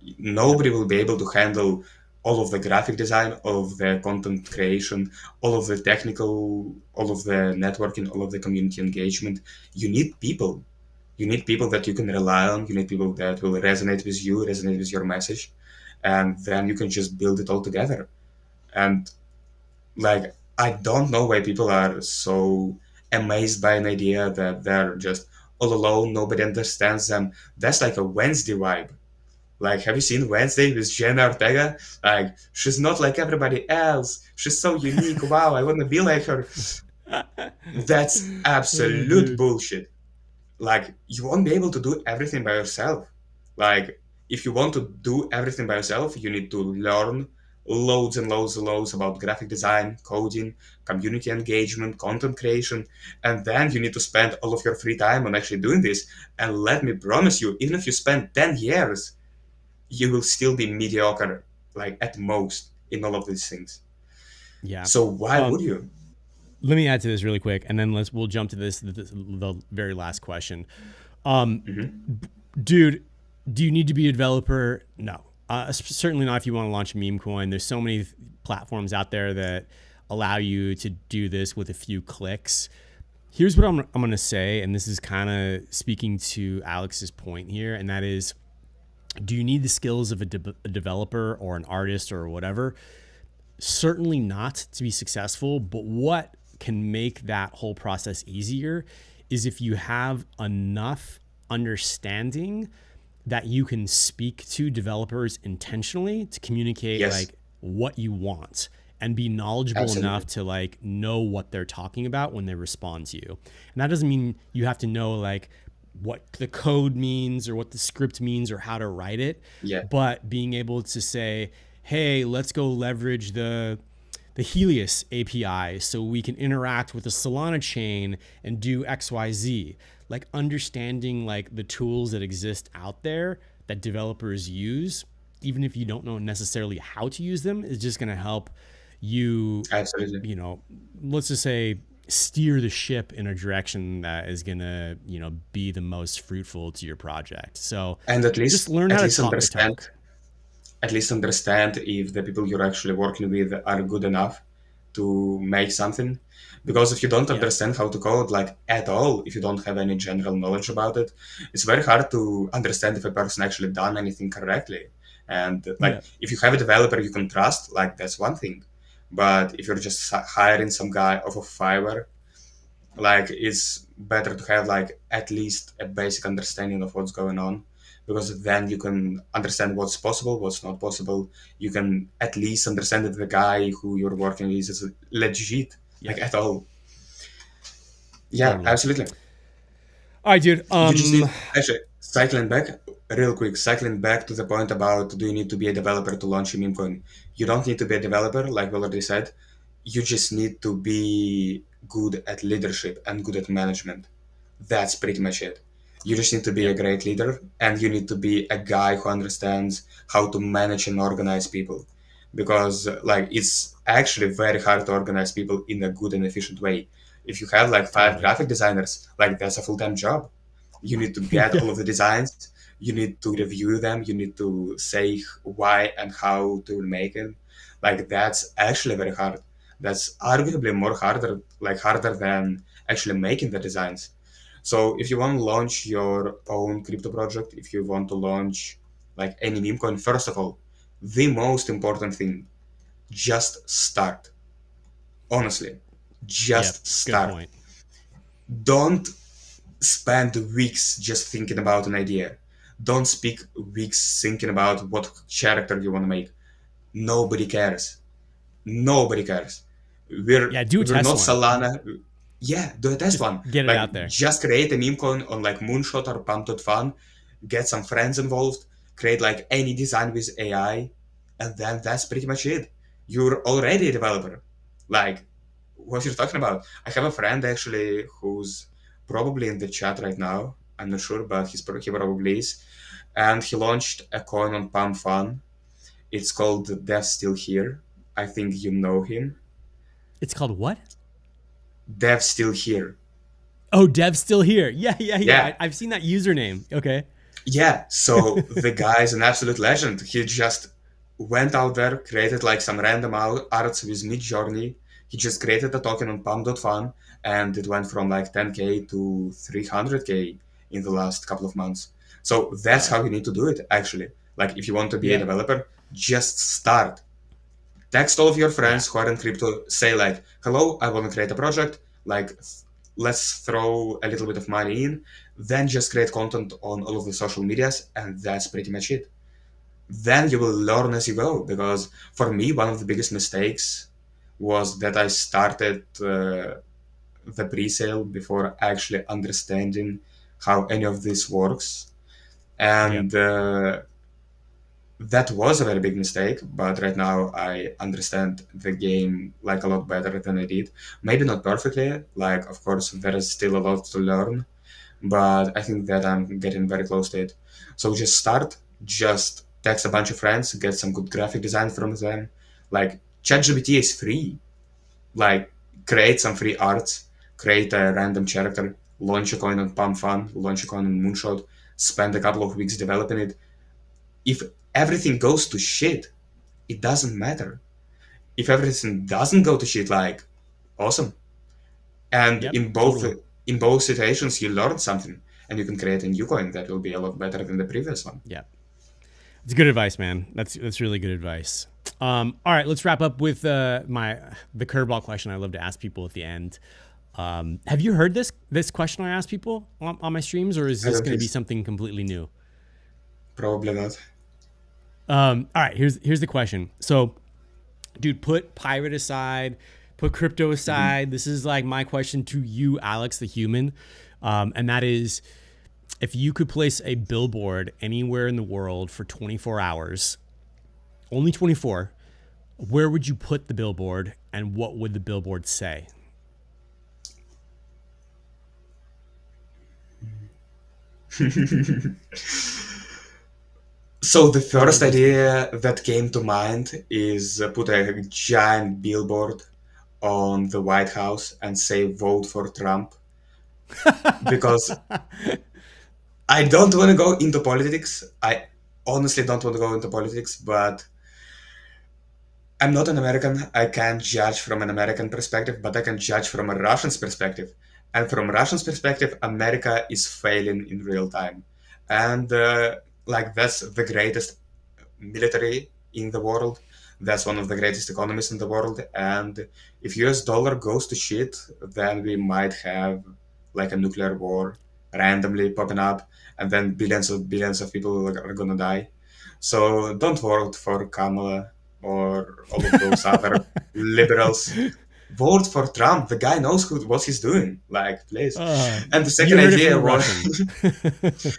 S1: Yep.
S2: Nobody will be able to handle all of the graphic design, all of the content creation, all of the technical, all of the networking, all of the community engagement. You need people. You need people that you can rely on. You need people that will resonate with you, resonate with your message, and then you can just build it all together. And like, I don't know why people are so amazed by an idea that they're just all alone, nobody understands them. That's like a Wednesday vibe. Like, have you seen Wednesday with Jenna Ortega? Like, she's not like everybody else. She's so unique. Wow, I want to be like her. That's
S1: Oh,
S2: absolute
S1: dude.
S2: bullshit. Like, you won't be able to do everything by yourself. Like, if you want to do everything by yourself, you need to learn loads and loads and loads about graphic design, coding, community engagement, content creation, and then you need to spend all of your free time on actually doing this. And let me promise you, even if you spend 10 years, you will still be mediocre, like at most, in all of these things.
S1: Yeah.
S2: So why
S1: Um,
S2: would you?
S1: Let me add to this really quick, and then we'll jump to the very last question.
S2: Hmm.
S1: Dude, do you need to be a developer? No, certainly not if you want to launch a meme coin. There's so many platforms out there that allow you to do this with a few clicks. Here's what I'm going to say, and this is kind of speaking to Alex's point here, and that is, do you need the skills of a developer or an artist or whatever? Certainly not to be successful, but what can make that whole process easier is if you have enough understanding that you can speak to developers intentionally to communicate
S2: Yes,
S1: like what you want and be knowledgeable enough
S2: absolutely.
S1: to like know what they're talking about when they respond to you. And that doesn't mean you have to know like what the code means or what the script means or how to write it,
S2: Yeah,
S1: but being able to say, "Hey, let's go leverage the Helios API so we can interact with the Solana chain and do XYZ." Like understanding like the tools that exist out there that developers use, even if you don't know necessarily how to use them, is just going to help you,
S2: absolutely.
S1: you know, let's just say steer the ship in a direction that is going to, be the most fruitful to your project. So
S2: And
S1: just learn
S2: at
S1: how to
S2: least
S1: talk the
S2: understand
S1: talk.
S2: at least understand if the people you're actually working with are good enough to make something. Because if you don't
S1: Yep.
S2: understand how to code like at all, if you don't have any general knowledge about it, it's very hard to understand if a person actually done anything correctly. And like
S1: Yep.
S2: if you have a developer you can trust, like that's one thing. But if you're just hiring some guy off of Fiverr, like it's better to have like at least a basic understanding of what's going on, because then you can understand what's possible, what's not possible. You can at least understand that the guy who you're working with is legit, like
S1: Yep.
S2: at all. Yeah,
S1: Totally.
S2: absolutely.
S1: All right, dude.
S2: You just need, actually, cycling back real quick, cycling back to the point about do you need to be a developer to launch a meme coin? You don't need to be a developer, like we already said. You just need to be good at leadership and good at management. That's pretty much it. You just need to be a
S1: Yep.
S2: great leader, and you need to be a guy who understands how to manage and organize people. Because like it's actually very hard to organize people in a good and efficient way. If you have like five
S1: Totally.
S2: graphic designers, like that's a full-time job. You need to get
S1: Yeah.
S2: all of the designs, you need to review them, you need to say why and how to make it. Like that's actually very hard. That's arguably more harder, like harder than actually making the designs. So if you want to launch your own crypto project, if you want to launch like any meme coin, first of all, the most important thing, just start. Honestly,
S1: Yep.
S2: just
S1: Good
S2: start.
S1: point.
S2: Don't spend weeks just thinking about an idea. Don't speak weeks thinking about what character you want to make. Nobody cares. Nobody cares.
S1: Yeah, do a
S2: We're
S1: test
S2: not
S1: one.
S2: Solana. Yeah, do a test
S1: Just
S2: one.
S1: get it out
S2: Like
S1: there.
S2: just create a meme coin on like Moonshot or Pump.fun, get some friends involved, create like any design with AI, and then that's pretty much it. You're already a developer. Like what you're talking about. I have a friend actually who's probably in the chat right now. I'm not sure, but he probably is. And he launched a coin on Pump Fun. It's called Dev Still Here. I think you know him.
S1: It's called what?
S2: Dev Still Here.
S1: Oh, Dev's still here. Yeah, yeah, yeah.
S2: Yeah,
S1: I've seen that username. Okay.
S2: yeah. So the guy is an absolute legend. He just went out there, created like some random arts with Mid Journey. He just created a token on Pump.fun, and it went from like 10K to 300K in the last couple of months. So that's
S1: Wow.
S2: how you need to do it, actually. Like if you want to be a
S1: Yep.
S2: developer, just start. Text all of your
S1: Yeah.
S2: friends who are in crypto, say like, hello, I want to create a project, like let's throw a little bit of money in, then just create content on all of the social medias, and that's pretty much it. Then you will learn as you go, because for me, one of the biggest mistakes was that I started the pre-sale before actually understanding how any of this works.
S1: Yep.
S2: And that was a very big mistake, but right now I understand the game like a lot better than I did. Maybe not perfectly, like of course there is still a lot to learn, but I think that I'm getting very close to it. So just start, just text a bunch of friends, get some good graphic design from them. Like ChatGPT is free. Like create some free arts, create a random character, launch a coin on Pump Fun, launch a coin on Moonshot, spend a couple of weeks developing it. If everything goes to shit, it doesn't matter. If everything doesn't go to shit, like awesome. And
S1: Yep. Totally.
S2: in both situations, you learn something, and you can create a new coin that will be a lot better than the previous one.
S1: Yep. It's good advice, man. That's really good advice. All right, let's wrap up with the curveball question I love to ask people at the end. Have you heard this question I ask people on my streams, or is
S2: I
S1: this
S2: don't
S1: going to
S2: think
S1: be
S2: so.
S1: something completely new?
S2: Probably not.
S1: All right, here's the question. So, dude, put pirate aside, put crypto
S2: Mhm.
S1: aside. This is like my question to you, Alex, the human, and that is, if you could place a billboard anywhere in the world for 24 hours, only 24, where would you put the billboard, and what would the billboard say?
S2: So the
S1: Go
S2: first
S1: ahead, go for it.
S2: idea that came to mind is put a giant billboard on the White House and say vote for Trump, because I don't want to go into politics. I honestly don't want to go into politics, but I'm not an American. I can't judge from an American perspective, but I can judge from a Russian's perspective. And from Russian's perspective, America is failing in real time. And like that's the greatest military in the world. That's one of the greatest economies in the world. And if US dollar goes to shit, then we might have like a nuclear war randomly popping up, and then billions of people are gonna die. So don't vote for Kamala or all of those other liberals. Vote for Trump. The guy knows what he's doing. Like, please. And the
S1: You
S2: second
S1: heard it from
S2: idea
S1: the
S2: was,
S1: Russian.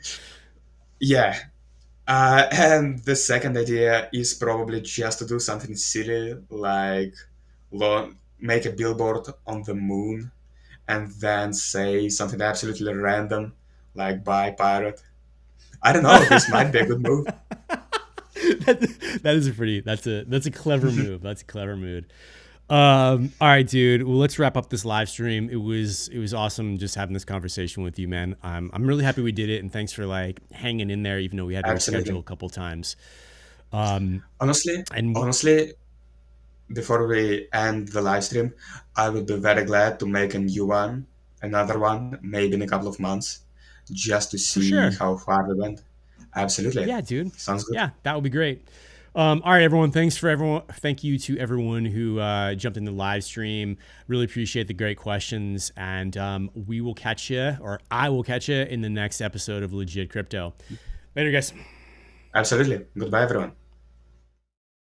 S2: yeah. And the second idea is probably just to do something silly, like make a billboard on the moon and then say something absolutely random, like "Bye, pirate." I don't know. This might be a good move.
S1: That is a pretty. That's a clever move. That's a clever move. All right, dude. Well, let's wrap up this live stream. It was awesome just having this conversation with you, man. I'm really happy we did it, and thanks for like hanging in there, even though we had to reschedule
S2: Absolutely.
S1: a couple times. Um,
S2: Honestly,
S1: and
S2: honestly, before we end the live stream, I would be very glad to make a new one, another one, maybe in a couple of months, just to
S1: for
S2: see
S1: sure,
S2: how far we went. Absolutely.
S1: yeah, dude.
S2: Sounds good.
S1: Yeah, that would be great. All right, everyone. Thanks for everyone. Thank you to everyone who jumped in the live stream. Really appreciate the great questions, and we will catch you, or I will catch you in the next episode of Legit Crypto. Later, guys.
S2: Absolutely. Goodbye, everyone.